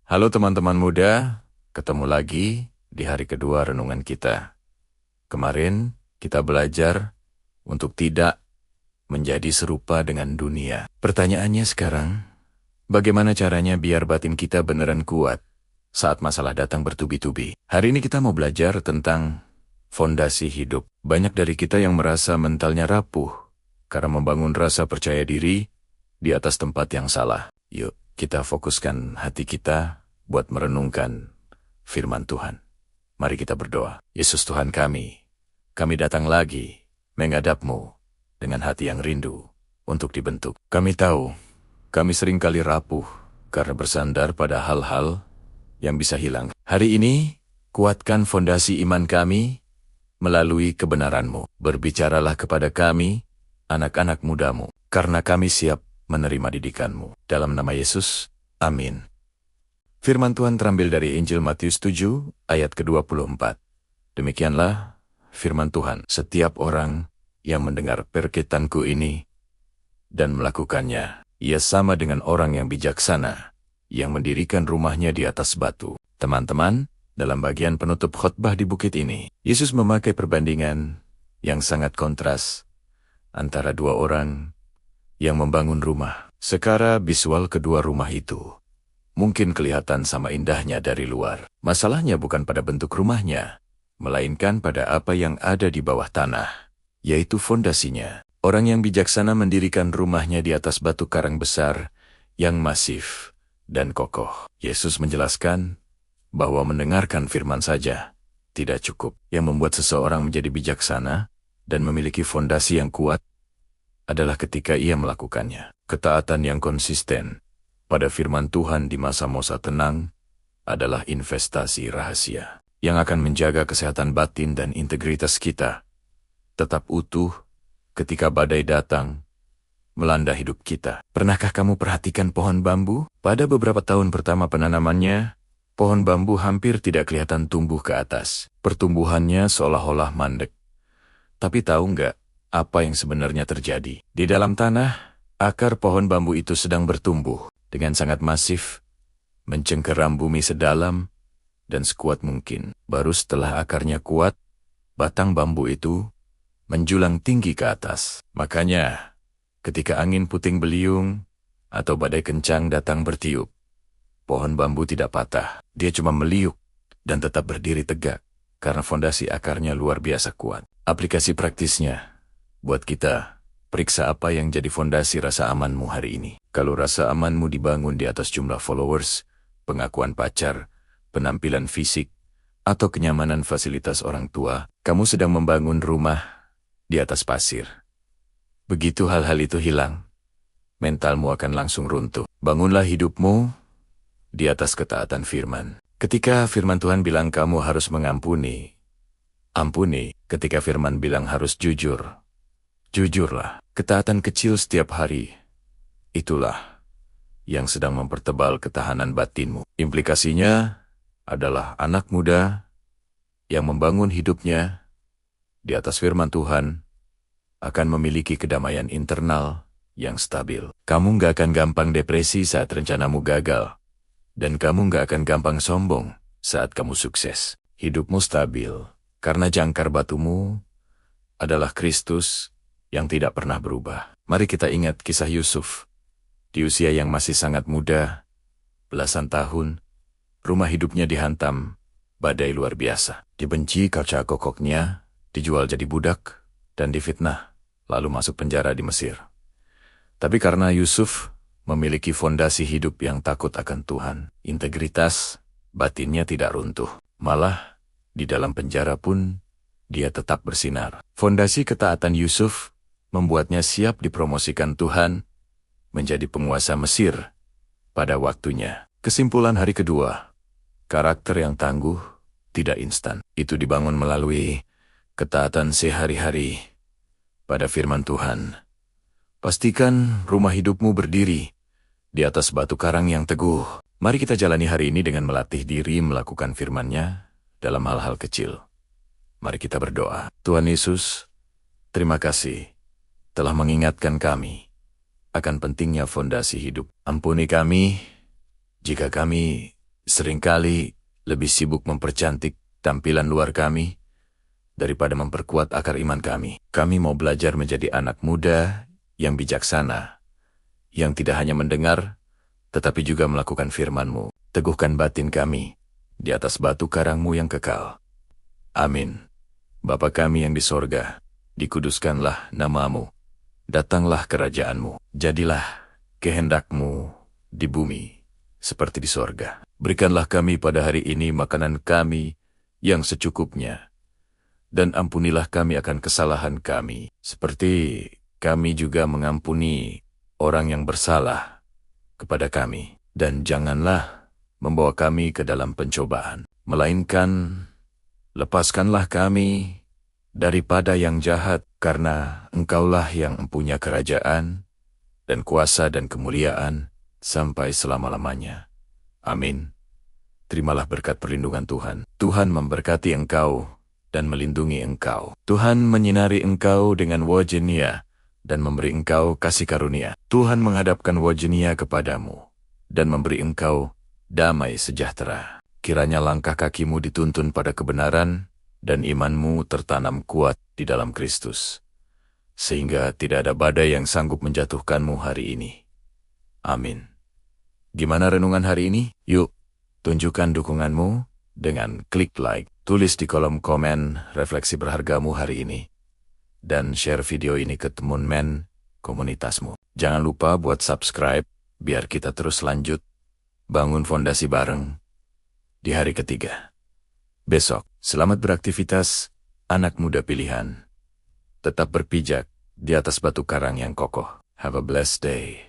Halo teman-teman muda, ketemu lagi di hari kedua renungan kita. Kemarin kita belajar untuk tidak menjadi serupa dengan dunia. Pertanyaannya sekarang, bagaimana caranya biar batin kita beneran kuat saat masalah datang bertubi-tubi? Hari ini kita mau belajar tentang fondasi hidup. Banyak dari kita yang merasa mentalnya rapuh karena membangun rasa percaya diri di atas tempat yang salah. Yuk, kita fokuskan hati kita buat merenungkan firman Tuhan. Mari kita berdoa. Yesus Tuhan kami datang lagi menghadap-Mu dengan hati yang rindu untuk dibentuk. Kami tahu, kami seringkali rapuh karena bersandar pada hal-hal yang bisa hilang. Hari ini, kuatkan fondasi iman kami melalui kebenaran-Mu. Berbicaralah kepada kami, anak-anak muda-Mu, karena kami siap menerima didikan-Mu. Dalam nama Yesus, amin. Firman Tuhan terambil dari Injil Matius 7 ayat ke-24. Demikianlah firman Tuhan. Setiap orang yang mendengar perkataanku ini dan melakukannya, ia sama dengan orang yang bijaksana yang mendirikan rumahnya di atas batu. Teman-teman, dalam bagian penutup khotbah di bukit ini, Yesus memakai perbandingan yang sangat kontras antara dua orang yang membangun rumah. Secara visual kedua rumah itu mungkin kelihatan sama indahnya dari luar. Masalahnya bukan pada bentuk rumahnya, melainkan pada apa yang ada di bawah tanah, yaitu fondasinya. Orang yang bijaksana mendirikan rumahnya di atas batu karang besar yang masif dan kokoh. Yesus menjelaskan bahwa mendengarkan firman saja tidak cukup. Yang membuat seseorang menjadi bijaksana dan memiliki fondasi yang kuat adalah ketika ia melakukannya. Ketaatan yang konsisten pada firman Tuhan di masa-masa tenang adalah investasi rahasia yang akan menjaga kesehatan batin dan integritas kita tetap utuh ketika badai datang melanda hidup kita. Pernahkah kamu perhatikan pohon bambu? Pada beberapa tahun pertama penanamannya, pohon bambu hampir tidak kelihatan tumbuh ke atas. Pertumbuhannya seolah-olah mandek. Tapi tahu nggak apa yang sebenarnya terjadi? Di dalam tanah, akar pohon bambu itu sedang bertumbuh dengan sangat masif, mencengkeram bumi sedalam dan sekuat mungkin. Baru setelah akarnya kuat, batang bambu itu menjulang tinggi ke atas. Makanya, ketika angin puting beliung atau badai kencang datang bertiup, pohon bambu tidak patah. Dia cuma meliuk dan tetap berdiri tegak karena fondasi akarnya luar biasa kuat. Aplikasi praktisnya buat kita, periksa apa yang jadi fondasi rasa amanmu hari ini. Kalau rasa amanmu dibangun di atas jumlah followers, pengakuan pacar, penampilan fisik, atau kenyamanan fasilitas orang tua, kamu sedang membangun rumah di atas pasir. Begitu hal-hal itu hilang, mentalmu akan langsung runtuh. Bangunlah hidupmu di atas ketaatan firman. Ketika firman Tuhan bilang kamu harus mengampuni, ampuni. Ketika firman bilang harus jujur, jujurlah. Ketaatan kecil setiap hari, itulah yang sedang mempertebal ketahanan batinmu. Implikasinya adalah anak muda yang membangun hidupnya di atas firman Tuhan akan memiliki kedamaian internal yang stabil. Kamu nggak akan gampang depresi saat rencanamu gagal, dan kamu nggak akan gampang sombong saat kamu sukses. Hidupmu stabil karena jangkar batumu adalah Kristus yang tidak pernah berubah. Mari kita ingat kisah Yusuf. Di usia yang masih sangat muda, belasan tahun, rumah hidupnya dihantam badai luar biasa. Dibenci karena kokoknya, dijual jadi budak, dan difitnah, lalu masuk penjara di Mesir. Tapi karena Yusuf memiliki fondasi hidup yang takut akan Tuhan, integritas batinnya tidak runtuh. Malah, di dalam penjara pun, dia tetap bersinar. Fondasi ketaatan Yusuf membuatnya siap dipromosikan Tuhan menjadi penguasa Mesir pada waktunya. Kesimpulan hari kedua, karakter yang tangguh tidak instan. Itu dibangun melalui ketaatan sehari-hari pada firman Tuhan. Pastikan rumah hidupmu berdiri di atas batu karang yang teguh. Mari kita jalani hari ini dengan melatih diri melakukan firman-Nya dalam hal-hal kecil. Mari kita berdoa. Tuhan Yesus, terima kasih telah mengingatkan kami akan pentingnya fondasi hidup. Ampuni kami jika kami Seringkali lebih sibuk mempercantik tampilan luar kami daripada memperkuat akar iman kami. Kami mau belajar menjadi anak muda yang bijaksana, yang tidak hanya mendengar, tetapi juga melakukan firman-Mu. Teguhkan batin kami di atas batu karang-Mu yang kekal. Amin. Bapa kami yang di sorga, dikuduskanlah nama-Mu. Datanglah kerajaan-Mu. Jadilah kehendak-Mu di bumi seperti di sorga. Berikanlah kami pada hari ini makanan kami yang secukupnya, dan ampunilah kami akan kesalahan kami, seperti kami juga mengampuni orang yang bersalah kepada kami. Dan janganlah membawa kami ke dalam pencobaan, melainkan lepaskanlah kami daripada yang jahat, karena Engkaulah yang mempunyai kerajaan dan kuasa dan kemuliaan sampai selama-lamanya. Amin. Terimalah berkat perlindungan Tuhan. Tuhan memberkati engkau dan melindungi engkau. Tuhan menyinari engkau dengan wajahnya dan memberi engkau kasih karunia. Tuhan menghadapkan wajahnya kepadamu dan memberi engkau damai sejahtera. Kiranya langkah kakimu dituntun pada kebenaran dan imanmu tertanam kuat di dalam Kristus, sehingga tidak ada badai yang sanggup menjatuhkanmu hari ini. Amin. Gimana renungan hari ini? Yuk, tunjukkan dukunganmu dengan klik like, tulis di kolom komen refleksi berhargamu hari ini, dan share video ini ke teman-teman komunitasmu. Jangan lupa buat subscribe, biar kita terus lanjut bangun fondasi bareng di hari ketiga. Besok, selamat beraktivitas, anak muda pilihan. Tetap berpijak di atas batu karang yang kokoh. Have a blessed day.